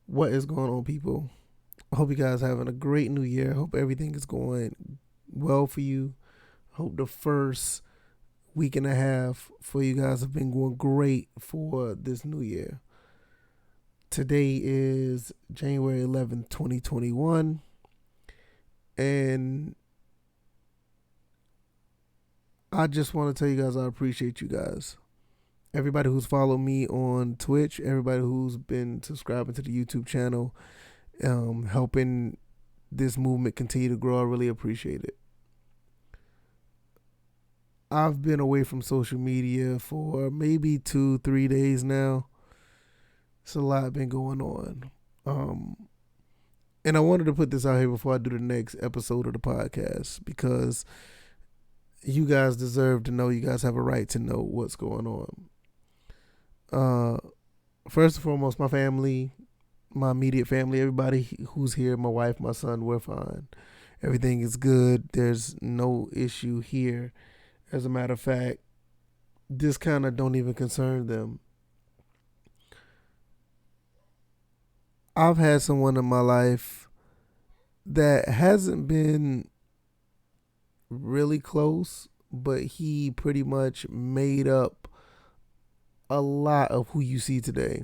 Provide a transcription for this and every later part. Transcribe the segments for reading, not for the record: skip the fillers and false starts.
What is going on, people? I hope you guys are having a great new year. I hope everything is going well for you. I hope the first week and a half for you guys have been going great for this new year. Today is January 11th, 2021, and I just want to tell you guys I appreciate you guys. Everybody who's followed me on Twitch, everybody who's been subscribing to the YouTube channel, helping this movement continue to grow. I really appreciate it. I've been away from social media for maybe 2, 3 days now. It's a lot been going on. Um, and I wanted to put this out here before I do the next episode of the podcast because you guys deserve to know. You guys have a right to know what's going on. Uh, First and foremost, my family, my immediate family, everybody who's here, my wife, my son, we're fine. Everything is good. There's no issue here. As a matter of fact, this kind of don't even concern them. I've had someone in my life that hasn't been really close, but he pretty much made up a lot of who you see today.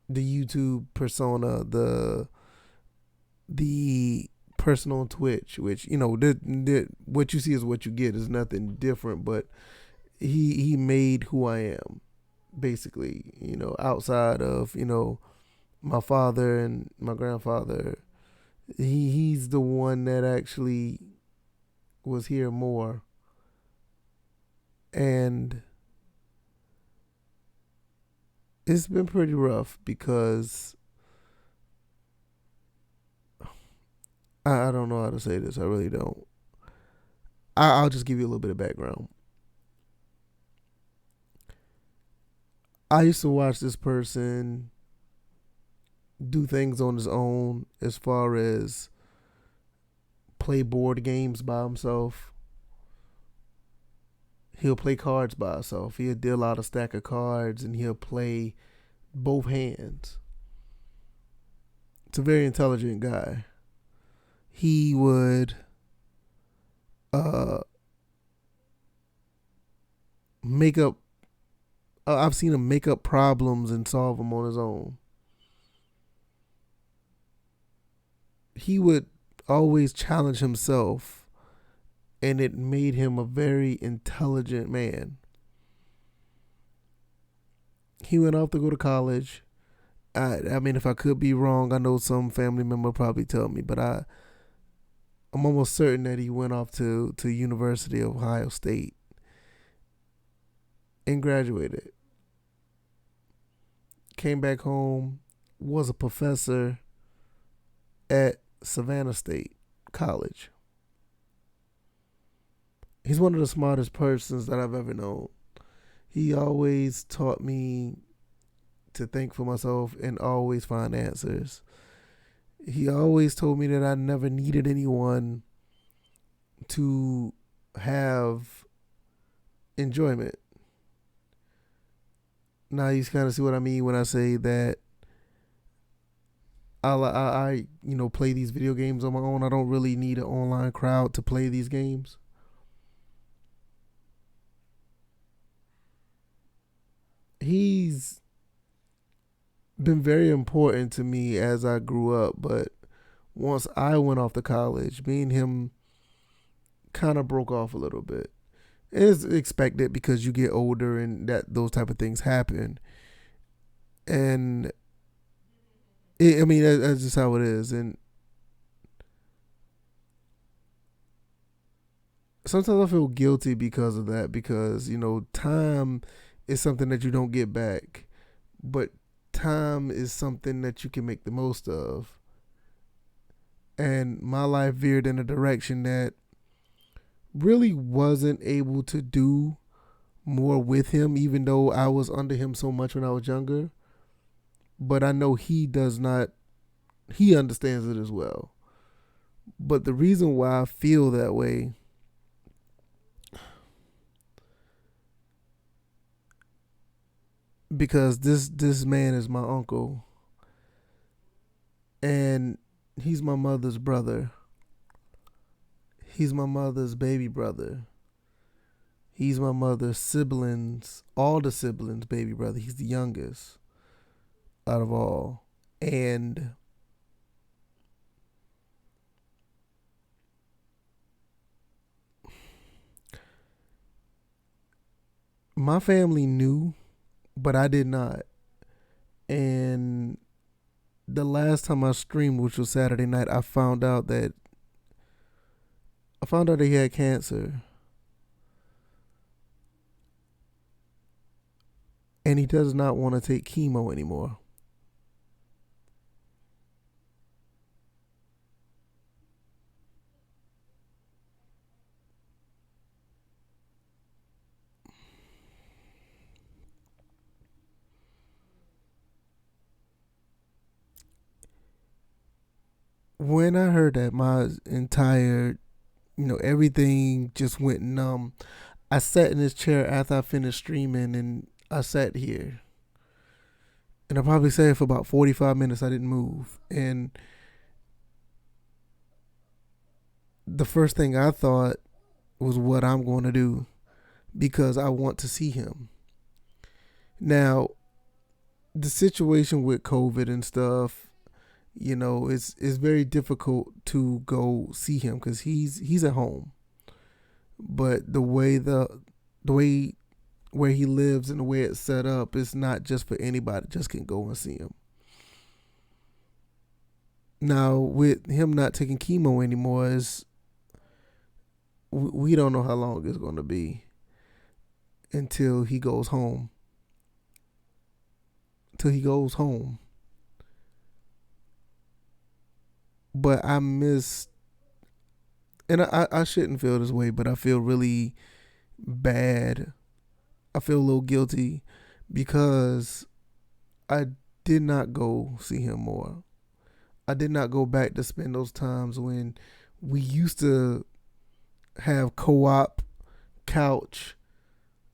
The YouTube persona, the person on Twitch, which what you see is what you get. Is nothing different, but he made who I am, basically. Outside of my father and my grandfather, he's the one that actually was here more. And it's been pretty rough because I don't know how to say this. I really don't. I'll just give you a little bit of background. I used to watch this person do things on his own as far as play board games by himself. He'll play cards by himself. He'll deal out a stack of cards and he'll play both hands. It's a very intelligent guy. He would uh make up I've seen him make up problems and solve them on his own. He would always challenge himself, and it made him a very intelligent man. He went off to go to college. I mean, if I could be wrong, I know some family member probably tell me, but I'm almost certain that he went off to University of Ohio State and graduated. Came back home, was a professor at Savannah State College. He's one of the smartest persons that I've ever known. He always taught me to think for myself and always find answers. He always told me that I never needed anyone to have enjoyment. Now you kind of see what I mean when I say that I play these video games on my own. I don't really need an online crowd to play these games. He's been very important to me as I grew up, but once I went off to college, me and him kind of broke off a little bit. It's expected because you get older and that those type of things happen. And I mean, that's just how it is. And sometimes I feel guilty because of that, because time is something that you don't get back, but time is something that you can make the most of. And my life veered in a direction that really wasn't able to do more with him, even though I was under him so much when I was younger. But I know he does not, he understands it as well. But the reason why I feel that way, because this man is my uncle, And he's my mother's brother. He's my mother's baby brother. He's my mother's siblings, all the siblings' baby brother. He's the youngest out of all. And my family knew, but I did not. And the last time I streamed, which was Saturday night, I found out that he had cancer, and he does not want to take chemo anymore. When I heard that, my entire, everything just went numb. I sat in this chair after I finished streaming, and I sat here, and I probably sat for about 45 minutes. I didn't move, and the first thing I thought was what I'm going to do, because I want to see him. Now, the situation with COVID and stuff, it's very difficult to go see him because he's at home. But the way where he lives and the way it's set up, it's not just for anybody just can go and see him. Now, with him not taking chemo anymore, is we don't know how long it's going to be until he goes home. Till he goes home. But I miss, and I shouldn't feel this way, but I feel really bad. I feel a little guilty because I did not go see him more. I did not go back to spend those times when we used to have co-op couch,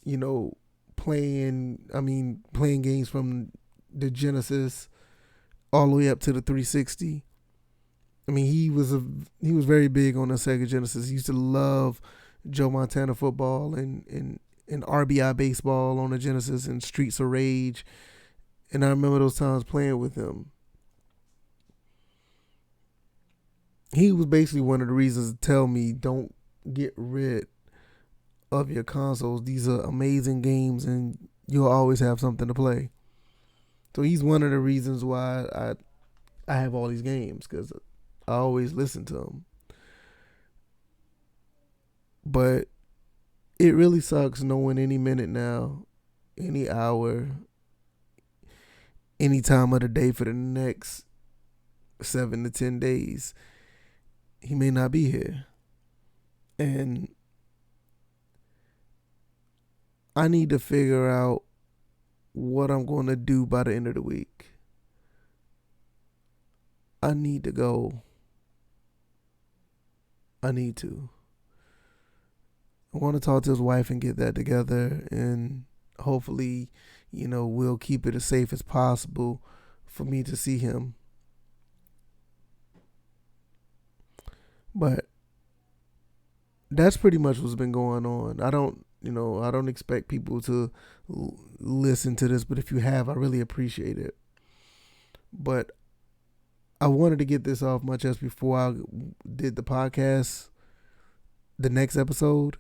you know, playing games from the Genesis all the way up to the 360. He was very big on the Sega Genesis. He used to love Joe Montana football and RBI baseball on the Genesis and Streets of Rage. And I remember those times playing with him. He was basically one of the reasons to tell me don't get rid of your consoles. These are amazing games and you'll always have something to play. So he's one of the reasons why I have all these games, because I always listen to him. But it really sucks knowing any minute now, any hour, any time of the day for the next 7 to 10 days, he may not be here. And I need to figure out what I'm going to do by the end of the week. I need to go. I need to. I want to talk to his wife and get that together, and hopefully, we'll keep it as safe as possible for me to see him. But that's pretty much what's been going on. I don't expect people to listen to this, but if you have, I really appreciate it. But I wanted to get this off my chest before I did the podcast, the next episode,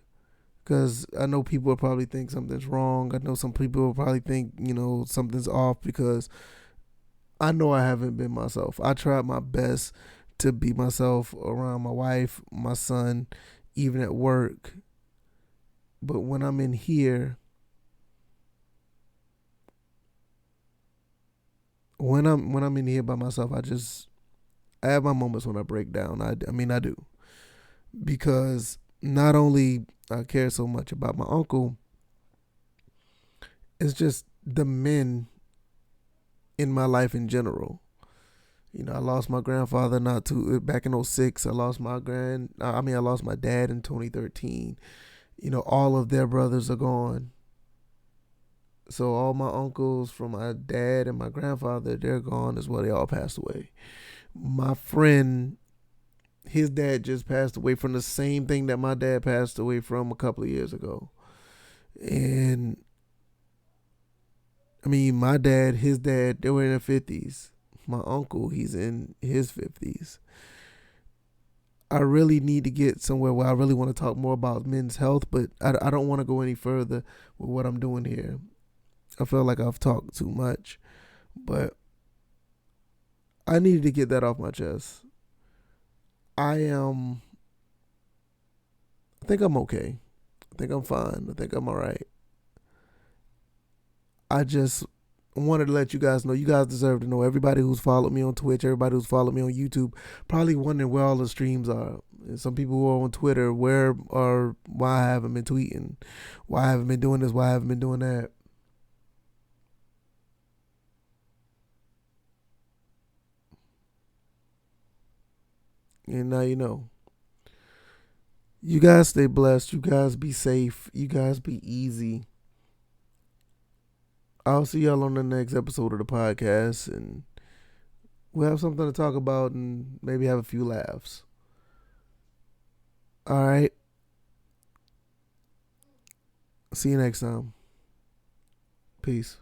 because I know people will probably think something's wrong. I know some people will probably think, something's off, because I know I haven't been myself. I tried my best to be myself around my wife, my son, even at work. But when I'm in here, when I'm in here by myself, I have my moments when I break down. I do, because not only I care so much about my uncle, it's just the men in my life in general. I lost my grandfather back in '06. I lost my dad in 2013. All of their brothers are gone. So all my uncles from my dad and my grandfather, they're gone as well. They all passed away. My friend, his dad just passed away from the same thing that my dad passed away from a couple of years ago. And I mean, my dad, his dad, they were in their 50s. My uncle, he's in his 50s. I really need to get somewhere where I really want to talk more about men's health, but I don't want to go any further with what I'm doing here. I feel like I've talked too much, but I needed to get that off my chest. I am, I think I'm okay. I think I'm fine. I think I'm all right. I just wanted to let you guys know. You guys deserve to know. Everybody who's followed me on Twitch, everybody who's followed me on YouTube, probably wondering where all the streams are. And some people who are on Twitter, why I haven't been tweeting, why I haven't been doing this, why I haven't been doing that. And now you know. You guys stay blessed. You guys be safe. You guys be easy. I'll see y'all on the next episode of the podcast, and we'll have something to talk about and maybe have a few laughs. All right. See you next time. Peace.